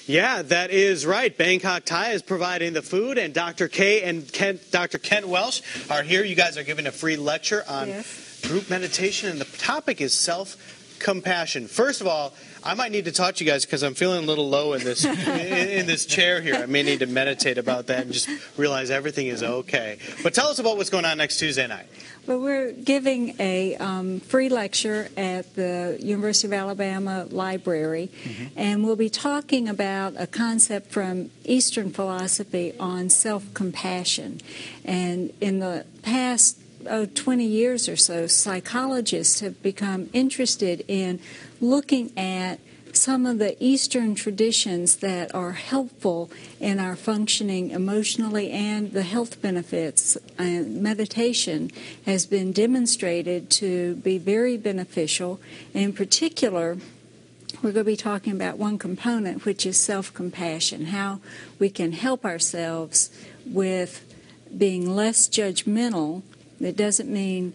Yeah, that is right. Bangkok Thai is providing the food, and Dr. Cay and Dr. Kent Welsh are here. You guys are giving a free lecture on group meditation, and the topic is self-compassion. First of all, I might need to talk to you guys because I'm feeling a little low in this in this chair here. I may need to meditate about that and just realize everything is okay. But tell us about what's going on next Tuesday night. Well, we're giving a free lecture at the University of Alabama Library, and we'll be talking about a concept from Eastern philosophy on self-compassion. And in the past 20 years or so, psychologists have become interested in looking at some of the Eastern traditions that are helpful in our functioning emotionally and the health benefits. And meditation has been demonstrated to be very beneficial. In particular, we're going to be talking about one component, which is self-compassion, how we can help ourselves with being less judgmental. It doesn't mean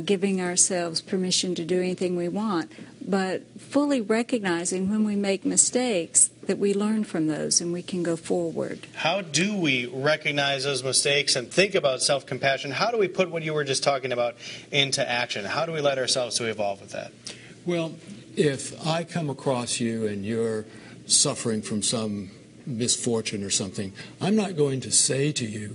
giving ourselves permission to do anything we want, but fully recognizing when we make mistakes that we learn from those and we can go forward. How do we recognize those mistakes and think about self-compassion? How do we put what you were just talking about into action? How do we let ourselves to evolve with that? Well, if I come across you and you're suffering from some misfortune or something, I'm not going to say to you,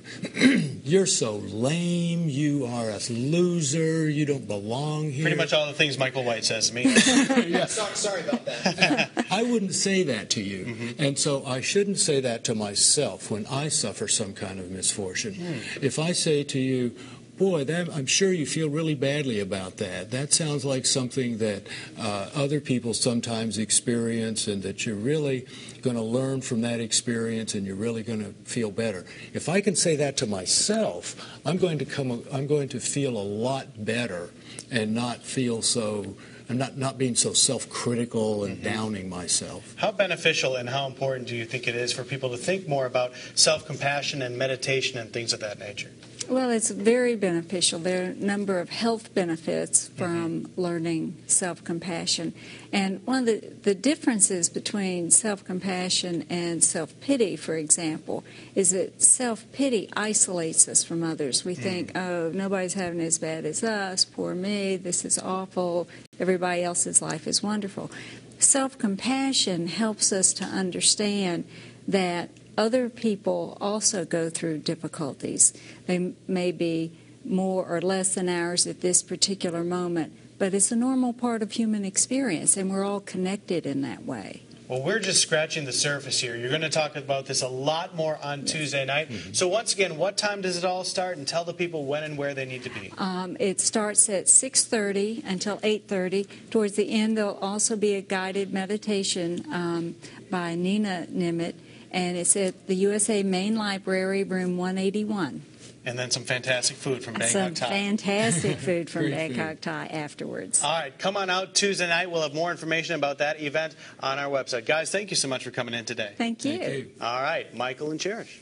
you're so lame, you are a loser, you don't belong here. Pretty much all the things Michael White says to me. Sorry about that. I wouldn't say that to you. And so I shouldn't say that to myself when I suffer some kind of misfortune. If I say to you, boy, I'm sure you feel really badly about that. That sounds like something that other people sometimes experience, and that you're really going to learn from that experience, and you're really going to feel better. If I can say that to myself, I'm going to feel a lot better, and not feel so. I'm not being so self-critical and downing myself. How beneficial and how important do you think it is for people to think more about self-compassion and meditation and things of that nature? Well, it's very beneficial. There are a number of health benefits from learning self-compassion. And one of the differences between self-compassion and self-pity, for example, is that self-pity isolates us from others. We think, oh, nobody's having it as bad as us, poor me, this is awful, everybody else's life is wonderful. Self-compassion helps us to understand that other people also go through difficulties. They may be more or less than ours at this particular moment, but it's a normal part of human experience, and we're all connected in that way. Well, we're just scratching the surface here. You're going to talk about this a lot more on Tuesday night. So once again, what time does it all start? And tell the people when and where they need to be. It starts at 6:30 until 8:30. Towards the end, there'll also be a guided meditation by Nina Nimitz. And it's at the USA Main Library, room 181. And then some fantastic food from Bangkok Thai. Some fantastic food from Bangkok Thai afterwards. All right, come on out Tuesday night. We'll have more information about that event on our website. Guys, thank you so much for coming in today. Thank you. Thank you. All right, Michael and Cherish.